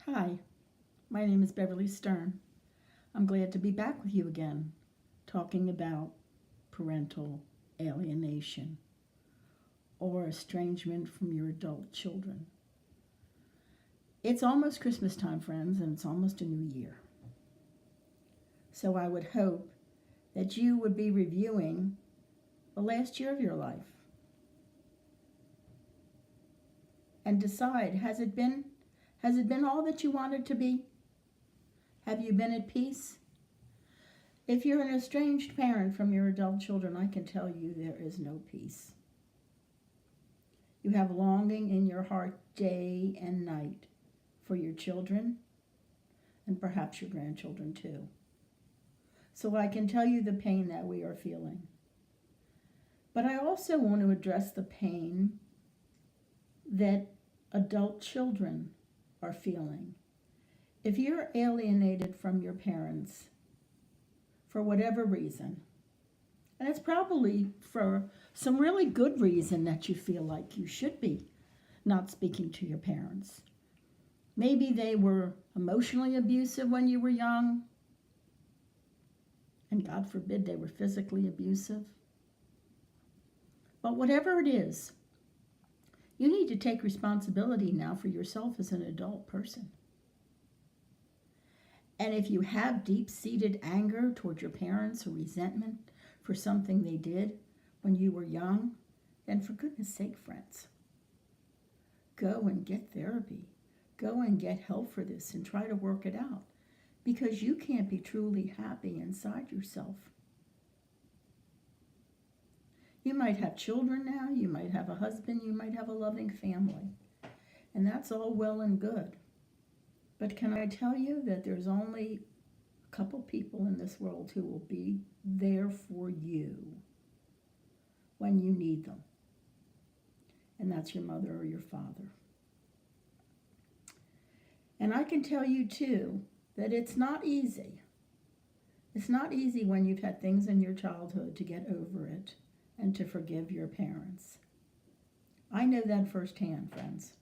Hi, my name is Beverly Stern. I'm glad to be back with you again, talking about parental alienation or estrangement from your adult children. It's almost Christmas time, friends, and it's almost a new year. So I would hope that you would be reviewing the last year of your life and decide, has it been all that you wanted to be? Have you been at peace? If you're an estranged parent from your adult children, I can tell you there is no peace. You have longing in your heart day and night for your children and perhaps your grandchildren too. So I can tell you the pain that we are feeling. But I also want to address the pain that adult children are feeling. If you're alienated from your parents for whatever reason, and it's probably for some really good reason that you feel like you should be not speaking to your parents. Maybe they were emotionally abusive when you were young, and God forbid they were physically abusive. But whatever it is, you need to take responsibility now for yourself as an adult person. And if you have deep-seated anger toward your parents or resentment for something they did when you were young, then for goodness sake, friends, go and get therapy. Go and get help for this and try to work it out, because you can't be truly happy inside yourself. You might have children now, you might have a husband, you might have a loving family, and that's all well and good. But can I tell you that there's only a couple people in this world who will be there for you when you need them, and that's your mother or your father. And I can tell you too that it's not easy. It's not easy when you've had things in your childhood to get over it and to forgive your parents. I know that firsthand, friends,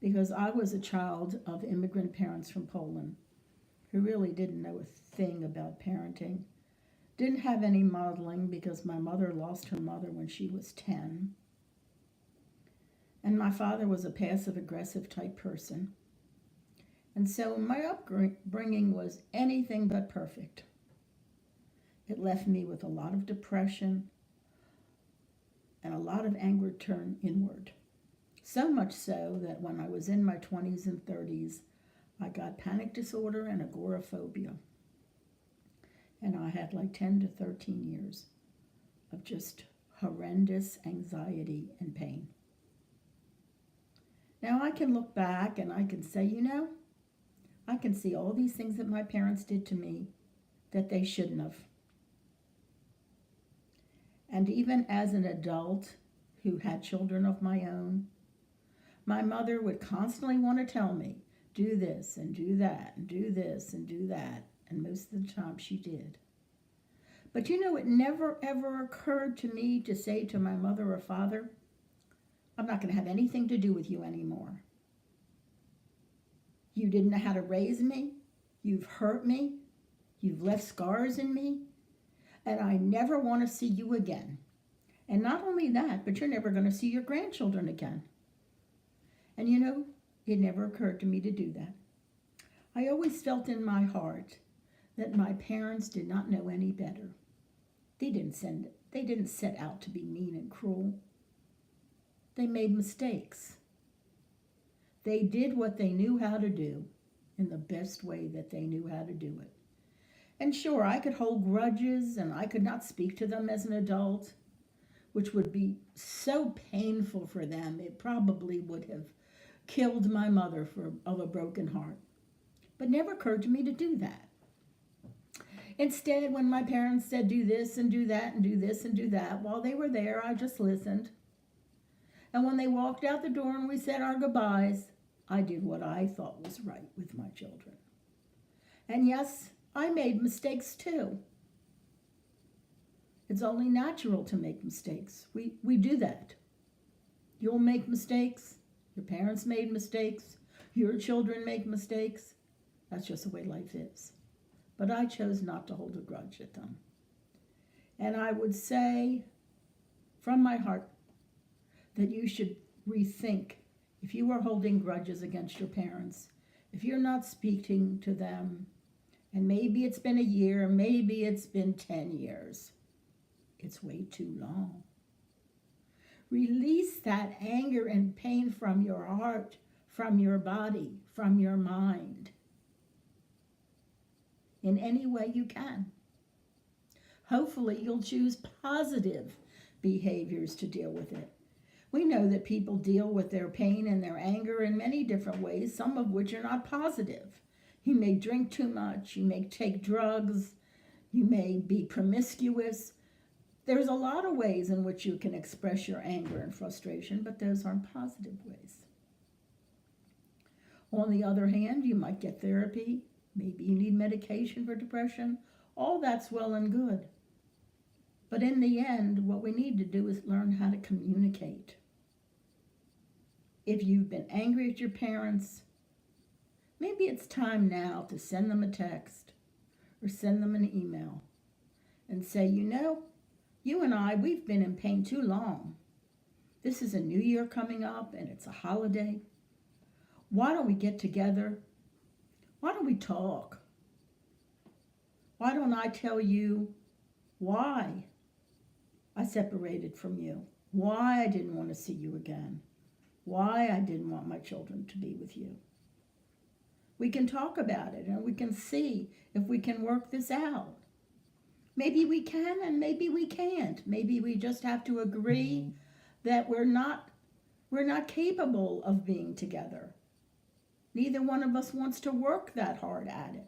because I was a child of immigrant parents from Poland who really didn't know a thing about parenting. Didn't have any modeling because my mother lost her mother when she was 10. And my father was a passive-aggressive type person. And so my upbringing was anything but perfect. It left me with a lot of depression and a lot of anger turned inward. So much so that when I was in my 20s and 30s, I got panic disorder and agoraphobia. And I had like 10 to 13 years of just horrendous anxiety and pain. Now I can look back and I can say, I can see all these things that my parents did to me that they shouldn't have. And even as an adult who had children of my own, my mother would constantly want to tell me, do this and do that and do this and do that. And most of the time she did. But it never ever occurred to me to say to my mother or father, I'm not going to have anything to do with you anymore. You didn't know how to raise me. You've hurt me. You've left scars in me. And I never want to see you again. And not only that, but you're never going to see your grandchildren again. And it never occurred to me to do that. I always felt in my heart that my parents did not know any better. They didn't set out to be mean and cruel. They made mistakes. They did what they knew how to do in the best way that they knew how to do it. And sure, I could hold grudges and I could not speak to them as an adult, which would be so painful for them. It probably would have killed my mother of a broken heart. But never occurred to me to do that. Instead, when my parents said do this and do that and do this and do that, while they were there, I just listened. And when they walked out the door and we said our goodbyes, I did what I thought was right with my children. And yes, I made mistakes too. It's only natural to make mistakes. We do that. You'll make mistakes. Your parents made mistakes. Your children make mistakes. That's just the way life is. But I chose not to hold a grudge at them. And I would say from my heart that you should rethink if you are holding grudges against your parents, if you're not speaking to them, and maybe it's been a year, maybe it's been 10 years. It's way too long. Release that anger and pain from your heart, from your body, from your mind, in any way you can. Hopefully you'll choose positive behaviors to deal with it. We know that people deal with their pain and their anger in many different ways, some of which are not positive. You may drink too much, you may take drugs, you may be promiscuous. There's a lot of ways in which you can express your anger and frustration, but those aren't positive ways. On the other hand, you might get therapy. Maybe you need medication for depression. All that's well and good. But in the end, what we need to do is learn how to communicate. If you've been angry at your parents, maybe it's time now to send them a text or send them an email and say, you and I, we've been in pain too long. This is a new year coming up and it's a holiday. Why don't we get together? Why don't we talk? Why don't I tell you why I separated from you? Why I didn't want to see you again? Why I didn't want my children to be with you? We can talk about it and we can see if we can work this out. Maybe we can and maybe we can't. Maybe we just have to agree that we're not capable of being together. Neither one of us wants to work that hard at it.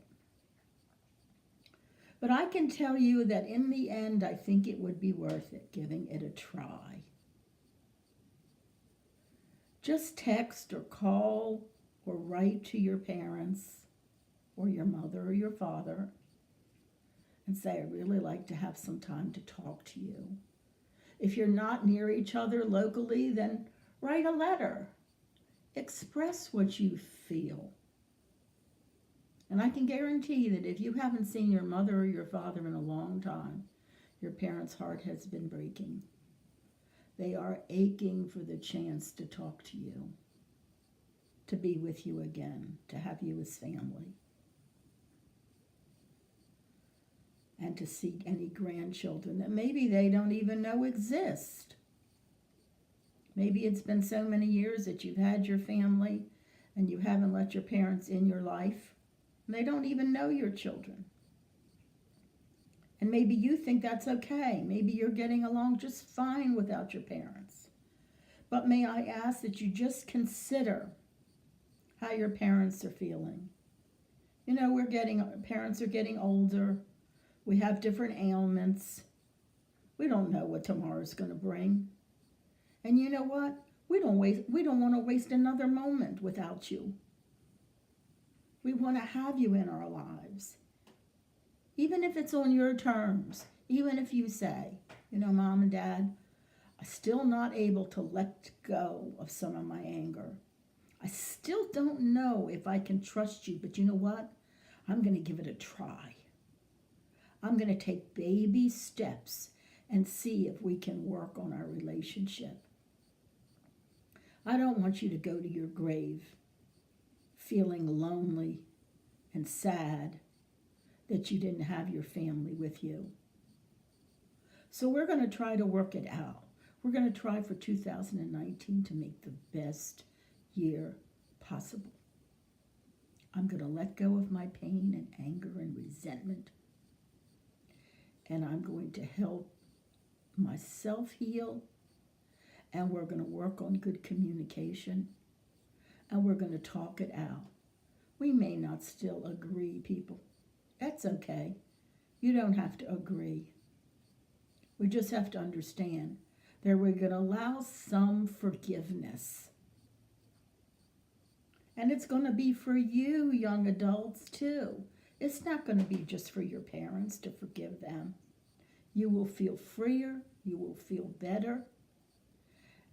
But I can tell you that in the end, I think it would be worth it, giving it a try. Just text or call or write to your parents or your mother or your father and say, I'd really like to have some time to talk to you. If you're not near each other locally, then write a letter. Express what you feel. And I can guarantee that if you haven't seen your mother or your father in a long time, your parents' heart has been breaking. They are aching for the chance to talk to you, to be with you again, to have you as family, and to see any grandchildren that maybe they don't even know exist. Maybe it's been so many years that you've had your family and you haven't let your parents in your life. And they don't even know your children. And maybe you think that's okay. Maybe you're getting along just fine without your parents. But may I ask that you just consider how your parents are feeling. Parents are getting older. We have different ailments. We don't know what tomorrow's going to bring. And you know what? We don't want to waste another moment without you. We want to have you in our lives. Even if it's on your terms. Even if you say, Mom and Dad, I'm still not able to let go of some of my anger. I still don't know if I can trust you, but you know what? I'm going to give it a try. I'm going to take baby steps and see if we can work on our relationship. I don't want you to go to your grave feeling lonely and sad that you didn't have your family with you. So we're going to try to work it out. We're going to try for 2019 to make the best year possible. I'm going to let go of my pain and anger and resentment. And I'm going to help myself heal. And we're going to work on good communication. And we're going to talk it out. We may not still agree, people. That's okay. You don't have to agree. We just have to understand that we're going to allow some forgiveness. And it's going to be for you, young adults, too. It's not going to be just for your parents to forgive them. You will feel freer. You will feel better.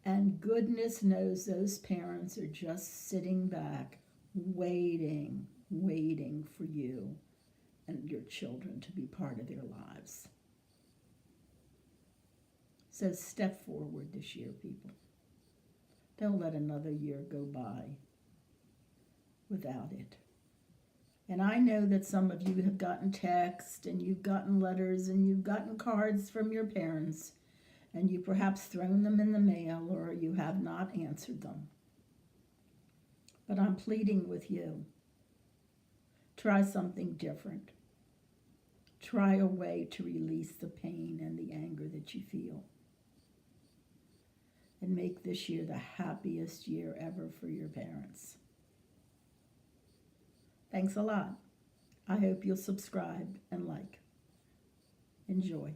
And goodness knows those parents are just sitting back, waiting, waiting for you and your children to be part of their lives. So step forward this year, people. Don't let another year go by without it. And I know that some of you have gotten texts and you've gotten letters and you've gotten cards from your parents, and you perhaps thrown them in the mail or you have not answered them. But I'm pleading with you. Try something different. Try a way to release the pain and the anger that you feel. And make this year the happiest year ever for your parents. Thanks a lot. I hope you'll subscribe and like. Enjoy.